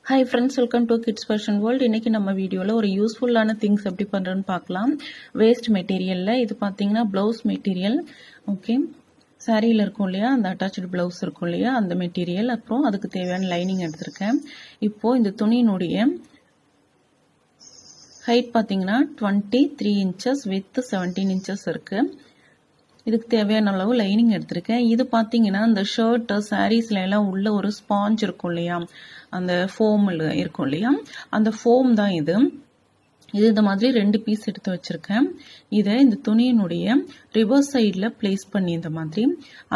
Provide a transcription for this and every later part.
Hi friends, welcome to Kids Fashion World. இன்னைக்கு நம்ம வீடியோல ஒரு யூஸ்ஃபுல்லான திங்ஸ் எப்படி பண்றேன்னு பார்க்கலாம். வேஸ்ட் மெட்டீரியல்ல இது பாத்தீங்கன்னா ப்ளவுஸ் மெட்டீரியல். ஓகே, சாரியில இருக்கும் இல்லையா, அந்த அட்டாச்டு ப்ளவுஸ் இருக்கும் இல்லையா, அந்த மெட்டீரியல். அப்புறம் அதுக்கு தேவையான லைனிங் எடுத்திருக்கேன். இப்போ இந்த துணியினுடைய ஹைட் பாத்தீங்கன்னா 23 inches, width 17 inches இருக்கு. இதுக்கு தேவையான அளவு லைனிங் எடுத்திருக்கேன். இது பாத்தீங்கன்னா இந்த ஷர்ட் சாரீஸ்ல எல்லாம் உள்ள ஒரு ஸ்பாஞ்ச் இருக்கும் இல்லையா, அந்த ஃபோம் இருக்கும் இல்லையா, அந்த ஃபோம் தான் இது. இந்த மாதிரி 2 பீஸ் எடுத்து வச்சிருக்கேன். இதை இந்த துணியினுடைய ரிவர்ஸ் சைட்ல பிளேஸ் பண்ணி இந்த மாதிரி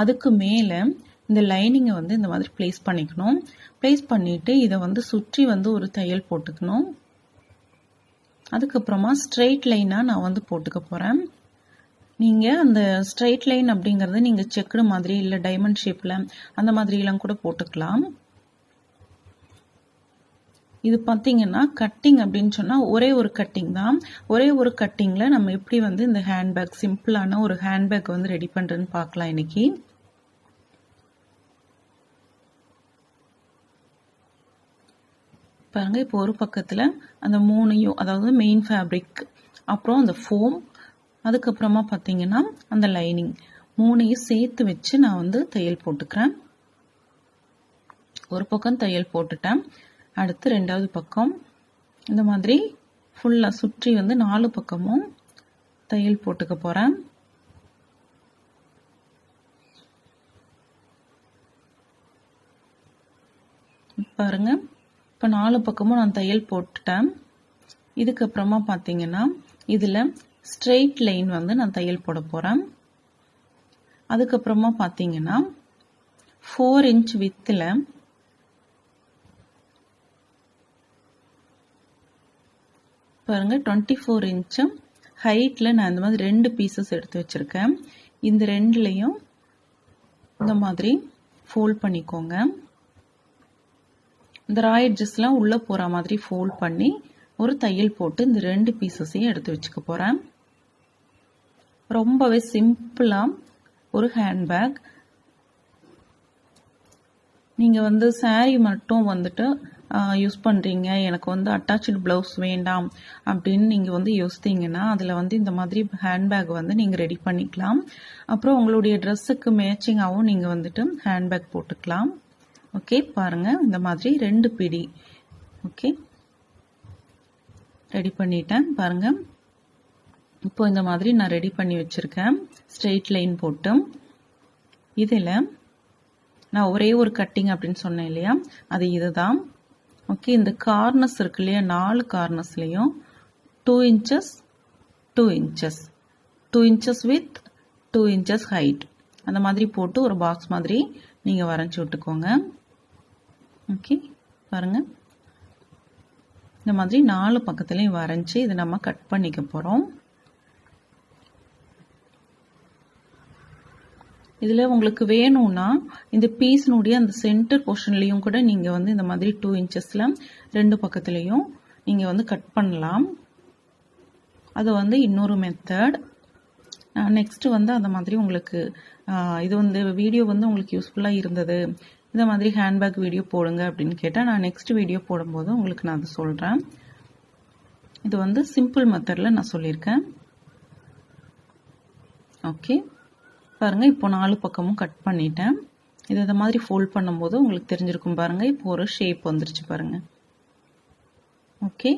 அதுக்கு மேல இந்த லைனிங்கை இந்த மாதிரி பிளேஸ் பண்ணிக்கணும். பிளேஸ் பண்ணிட்டு இதை சுற்றி ஒரு தையல் போட்டுக்கணும். அதுக்கப்புறமா ஸ்ட்ரெயிட் லைனா நான் போட்டுக்க போறேன். நீங்க அந்த ஸ்ட்ரைட் லைன் அப்படிங்கறது நீங்க செக்குடு மாதிரி இல்ல டைமண்ட் ஷேப்ல அந்த மாதிரி எல்லாம் கூட போட்டுக்கலாம். இது பாத்தீங்கன்னா கட்டிங் அப்படின்னு சொன்னா ஒரே ஒரு கட்டிங் தான். ஒரே ஒரு கட்டிங்ல நம்ம எப்படி இந்த ஹேண்ட்பேக், சிம்பிளான ஒரு ஹேண்ட்பேக் ரெடி பண்றேன்னு பார்க்கலாம் இன்னைக்கு. பாருங்க, இப்போ ஒரு பக்கத்துல அந்த 3 அதாவது மெயின் ஃபேப்ரிக், அப்புறம் அந்த ஃபோம், அதுக்கப்புறமா பார்த்தீங்கன்னா அந்த லைனிங் 3 சேர்த்து வச்சு நான் தையல் போட்டுக்கிறேன். ஒரு பக்கம் தையல் போட்டுட்டேன். அடுத்து 2வது பக்கம் இந்த மாதிரி ஃபுல்லா சுற்றி 4 பக்கமும் தையல் போட்டுக்க போறேன். பாருங்க, இப்ப 4 பக்கமும் நான் தையல் போட்டுட்டேன். இதுக்கப்புறமா பார்த்தீங்கன்னா இதுல ஸ்ட்ரெயிட் லைன் நான் தையல் போட போறேன். அதுக்கப்புறமா பாத்தீங்கன்னா 4 inch வித்துல பாருங்க 24 inch ஹைட்ல நான் இந்த மாதிரி 2 பீசஸ் எடுத்து வச்சிருக்கேன். இந்த ரெண்டுலயும் இந்த மாதிரி ஃபோல்ட் பண்ணிக்கோங்க. இந்த ரா எட்ஜஸ்லாம் உள்ள போற மாதிரி ஃபோல்ட் பண்ணி ஒரு தையல் போட்டு இந்த 2 பீசஸையும் எடுத்து வச்சுக்க போறேன். ரொம்பவே சிம்பிளா ஒரு ஹேண்ட்பேக். நீங்க சாரி மட்டும் யூஸ் பண்றீங்க, எனக்கு அட்டாச்டு பிளவுஸ் வேண்டாம் அப்படின்னு நீங்க யோசித்தீங்கன்னா அதுல இந்த மாதிரி ஹேண்ட்பேக் நீங்க ரெடி பண்ணிக்கலாம். அப்புறம் உங்களுடைய ட்ரெஸ்ஸுக்கு மேட்சிங்காகவும் நீங்க ஹேண்ட்பேக் போட்டுக்கலாம். ஓகே, பாருங்க இந்த மாதிரி 2 பிடி ஓகே ரெடி பண்ணிட்டேன். பாருங்க, இப்போ இந்த மாதிரி நான் ரெடி பண்ணி வச்சிருக்கேன். ஸ்ட்ரெயிட் லைன் போட்டு இதுல நான் ஒரே ஒரு கட்டிங் அப்படின்னு சொன்னேன் இல்லையா, அது இதுதான். ஓகே, இந்த கார்னர்ஸ் இருக்கு இல்லையா, 4 கார்னர்ஸ்லயும் 2 inches 2 inches 2 inches width 2 inches height அந்த மாதிரி போட்டு ஒரு பாக்ஸ் மாதிரி நீங்க வரைஞ்சு விட்டுக்கோங்க. ஓகே, பாருங்க இந்த மாதிரி 4 பக்கத்துலயும் வரைஞ்சு இதை நம்ம கட் பண்ணிக்க போறோம். இதுல உங்களுக்கு வேணும்னா இந்த பீஸ்னுடைய அந்த சென்டர் போர்ஷன்லயும் கூட நீங்க இந்த மாதிரி 2 inchesல 2 பக்கத்துலயும் நீங்க கட் பண்ணலாம். அது இன்னொரு மெத்தட். நெக்ஸ்ட் அந்த மாதிரி உங்களுக்கு இது வீடியோ உங்களுக்கு யூஸ்ஃபுல்லா இருந்தது, இந்த மாதிரி ஹேண்ட்பேக் வீடியோ போடுங்க அப்படின்னு கேட்டா நான் நெக்ஸ்ட் வீடியோ போடும்போது உங்களுக்கு நான் அதை சொல்றேன். இது சிம்பிள் மெத்தட்ல நான் சொல்லியிருக்கேன். ஓகே, பாருங்க, இப்போ 4 பக்கமும் கட் பண்ணிட்டேன். இந்த மாதிரி ஃபோல்ட் பண்ணும்போது உங்களுக்கு தெரிஞ்சிருக்கும். பாருங்க, இப்போ ஒரு ஷேப் வந்துருச்சு பாருங்க. ஓகே,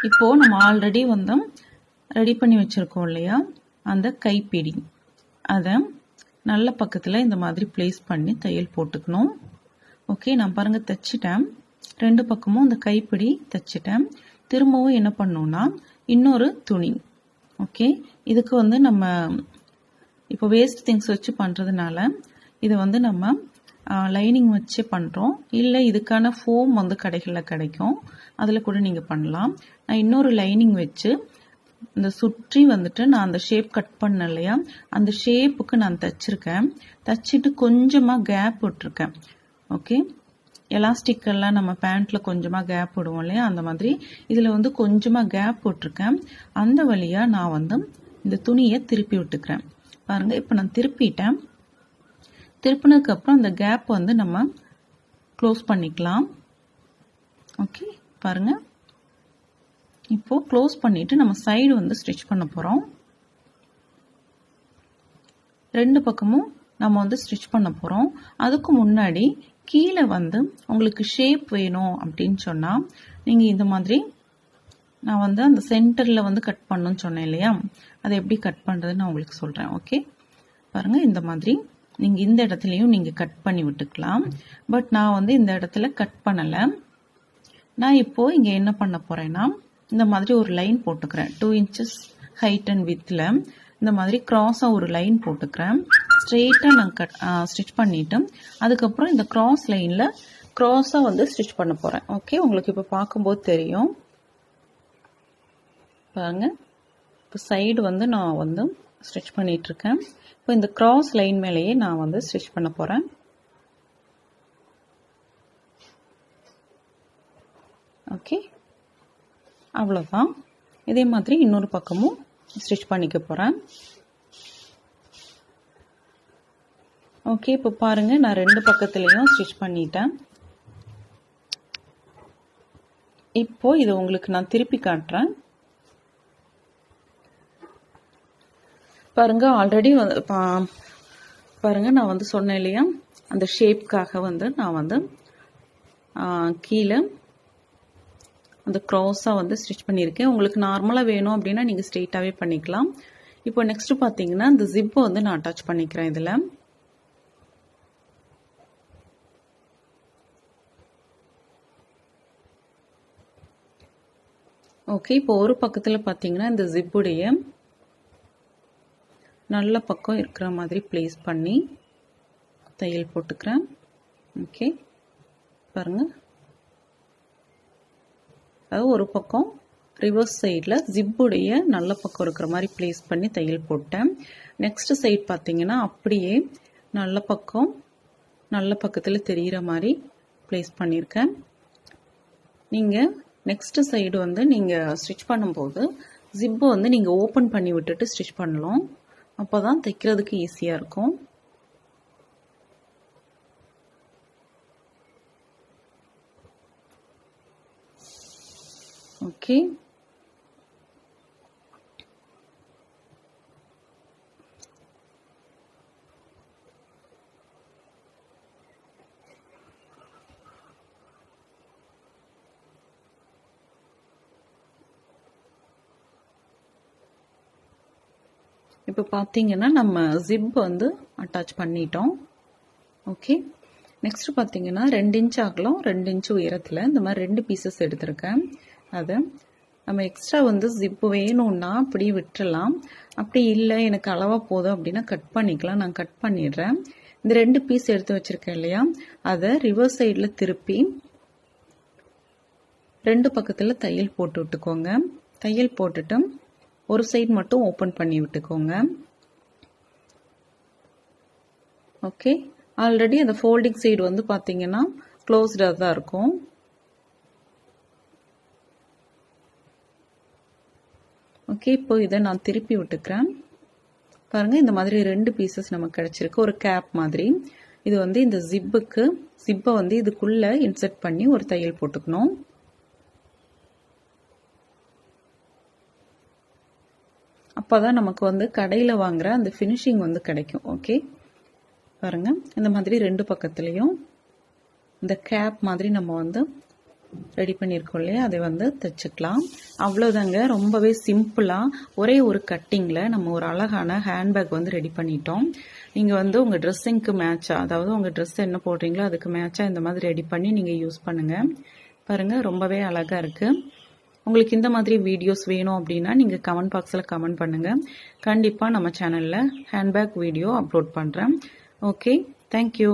இப்போ நம்ம ஆல்ரெடி ரெடி பண்ணி வச்சிருக்கோம் இல்லையா, அந்த கைப்பிடி அதை நல்ல பக்கத்துல இந்த மாதிரி பிளேஸ் பண்ணி தையல் போட்டுக்கணும். ஓகே, நான் பாருங்க தைச்சிட்டேன். 2 பக்கமும் இந்த கைப்பிடி தைச்சிட்டேன். திரும்பவும் என்ன பண்ணணும்னா இன்னொரு துணி. ஓகே, இதுக்கு நம்ம இப்போ வேஸ்ட் திங்ஸ் வச்சு பண்றதுனால இது நம்ம லைனிங் வச்சு பண்றோம். இல்லை இதுக்கான ஃபோம் கடைகளில் கிடைக்கும், அதுல கூட நீங்க பண்ணலாம். நான் இன்னொரு லைனிங் வச்சு இந்த சுற்றி நான் அந்த ஷேப் கட் பண்ண இல்லையா, அந்த ஷேப்புக்கு நான் தச்சிருக்கேன். தச்சிட்டு கொஞ்சமா கேப் விட்டுருக்கேன். ஓகே, எலாஸ்டிக் எல்லாம் நம்ம பேண்ட்ல கொஞ்சமா கேப் விடுவோம் இல்லையா, அந்த மாதிரி இதுல கொஞ்சமா கேப் விட்டுருக்கேன். அந்த வழியா நான் இந்த துணியை திருப்பி விட்டுக்கிறேன். பாருங்க, இப்ப நான் திருப்பிட்டேன். திருப்பினதுக்கப்புறம் அந்த கேப் வந்து நம்ம க்ளோஸ் பண்ணிக்கலாம். ஓகே, பாருங்கள். இப்போது க்ளோஸ் பண்ணிவிட்டு நம்ம சைடு வந்து ஸ்டிச் பண்ண போகிறோம். 2 பக்கமும் நம்ம வந்து ஸ்டிச் பண்ண போகிறோம். அதுக்கு முன்னாடி கீழே வந்து உங்களுக்கு ஷேப் வேணும் அப்படின்னு சொன்னால் நீங்கள் இந்த மாதிரி, நான் வந்து அந்த சென்டரில் வந்து கட் பண்ணணும்னு சொன்னேன் இல்லையா, அதை எப்படி கட் பண்ணுறதுன்னு நான் உங்களுக்கு சொல்கிறேன். ஓகே, பாருங்கள். இந்த மாதிரி நீங்கள் இந்த இடத்துலையும் நீங்கள் கட் பண்ணி விட்டுக்கலாம். பட் நான் வந்து இந்த இடத்துல கட் பண்ணலை. நான் இப்போது இங்கே என்ன பண்ண போகிறேன்னா, இந்த மாதிரி ஒரு லைன் போட்டுக்கிறேன். 2 inches ஹைட் அண்ட் வித்தில் இந்த மாதிரி கிராஸாக ஒரு லைன் போட்டுக்கிறேன். ஸ்ட்ரெயிட்டாக நான் ஸ்டிச் பண்ணிவிட்டு அதுக்கப்புறம் இந்த கிராஸ் லைனில் கிராஸாக வந்து ஸ்டிச் பண்ண போகிறேன். ஓகே, உங்களுக்கு இப்போ பார்க்கும்போது தெரியும். பாருங்கள், இப்போ சைடு வந்து நான் வந்து ஸ்டிச் பண்ணிகிட்ருக்கேன். இப்போ இந்த கிராஸ் லைன் மேலேயே நான் வந்து ஸ்டிச் பண்ண போகிறேன். ஓகே, அவ்வளோதான். இதே மாதிரி இன்னொரு பக்கமும் ஸ்டிச் பண்ணிக்க போகிறேன். ஓகே, இப்போ பாருங்கள், நான் 2 பக்கத்துலேயும் ஸ்டிச் பண்ணிட்டேன். இப்போது இதை உங்களுக்கு நான் திருப்பி காட்டுறேன். பாருங்கள், ஆல்ரெடி பாருங்கள், நான் வந்து சொன்னேன் இல்லையா, அந்த ஷேப்காக வந்து நான் வந்து கீழே அந்த க்ராஸாக வந்து ஸ்டிச் பண்ணியிருக்கேன். உங்களுக்கு நார்மலாக வேணும் அப்படின்னா நீங்கள் ஸ்ட்ரெயிட்டாகவே பண்ணிக்கலாம். இப்போ நெக்ஸ்ட்டு பார்த்தீங்கன்னா இந்த ஜிப்பை வந்து நான் அட்டாச் பண்ணிக்கிறேன் இதில். ஓகே, இப்போ ஒரு பக்கத்தில் பார்த்தீங்கன்னா இந்த ஜிப்புடைய நல்ல பக்கம் இருக்கிற மாதிரி ப்ளேஸ் பண்ணி தையல் போட்டுக்கிறேன். ஓகே, பாருங்கள். அது ஒரு பக்கம் ரிவர்ஸ் சைடில் ஜிப்புடைய நல்ல பக்கம் இருக்கிற மாதிரி ப்ளேஸ் பண்ணி தையல் போட்டேன். நெக்ஸ்ட் சைட் பார்த்தீங்கன்னா அப்படியே நல்ல பக்கத்தில் தெரிகிற மாதிரி ப்ளேஸ் பண்ணியிருக்கேன். நீங்கள் நெக்ஸ்ட் சைடு வந்து நீங்கள் ஸ்டிச் பண்ணும்போது ஜிப்பை வந்து நீங்கள் ஓப்பன் பண்ணி விட்டுட்டு ஸ்டிச் பண்ணலாம். அப்போ தான் தைக்கிறதுக்கு ஈஸியாக இருக்கும். ஓகே, இப்போ பார்த்தீங்கன்னா நம்ம ஜிப் வந்து அட்டாச் பண்ணிட்டோம். ஓகே, நெக்ஸ்ட் பார்த்தீங்கன்னா 2 inch அகலம் 2 inch உயரத்தில் இந்த மாதிரி 2 பீசஸ் எடுத்திருக்கேன். அதை நம்ம எக்ஸ்ட்ரா வந்து ஜிப்பு வேணும்னா அப்படியே விட்டுறலாம். அப்படி இல்லை எனக்கு அளவாக போதும் அப்படின்னா கட் பண்ணிக்கலாம். நான் கட் பண்ணிடுறேன். இந்த 2 பீஸ் எடுத்து வச்சுருக்கேன் இல்லையா, அதை ரிவர்ஸ் சைடில் திருப்பி 2 பக்கத்தில் தையல் போட்டு விட்டுக்கோங்க. தையல் போட்டுட்டு ஒரு சைடு மட்டும் ஓப்பன் பண்ணி விட்டுக்கோங்க. ஓகே, ஆல்ரெடி அந்த ஃபோல்டிங் சைடு வந்து பார்த்தீங்கன்னா க்ளோஸ்டாக தான் இருக்கும். ஓகே, இப்போ இதை நான் திருப்பி விட்டுக்கிறேன். பாருங்கள், இந்த மாதிரி 2 பீசஸ் நமக்கு கிடச்சிருக்கு. ஒரு கேப் மாதிரி. இது வந்து இந்த ஜிப்பை வந்து இதுக்குள்ளே இன்சர்ட் பண்ணி ஒரு தையல் போட்டுக்கணும். அப்போ தான் நமக்கு வந்து கடையில் வாங்குகிற அந்த ஃபினிஷிங் வந்து கிடைக்கும். ஓகே, பாருங்கள், இந்த மாதிரி 2 பக்கத்துலேயும் இந்த கேப் மாதிரி நம்ம வந்து ரெடி பண்ணியிருக்கோம் இல்லையா, அதை வந்து தைச்சிக்கலாம். அவ்வளோதாங்க, ரொம்பவே சிம்பிளாக ஒரே ஒரு கட்டிங்கில் நம்ம ஒரு அழகான ஹேண்ட்பேக் வந்து ரெடி பண்ணிட்டோம். நீங்கள் வந்து உங்கள் ட்ரெஸ்ஸிங்க்கு மேட்சாக, அதாவது உங்கள் ட்ரெஸ் என்ன போடுறீங்களோ அதுக்கு மேட்சாக இந்த மாதிரி ரெடி பண்ணி நீங்கள் யூஸ் பண்ணுங்கள். பாருங்கள், ரொம்பவே அழகாக இருக்குது. உங்களுக்கு இந்த மாதிரி வீடியோஸ் வேணும் அப்படின்னா நீங்கள் கமெண்ட் பாக்ஸில் கமெண்ட் பண்ணுங்கள். கண்டிப்பாக நம்ம சேனலில் ஹேண்ட்பேக் வீடியோ அப்லோட் பண்ணுறேன். Okay, thank you.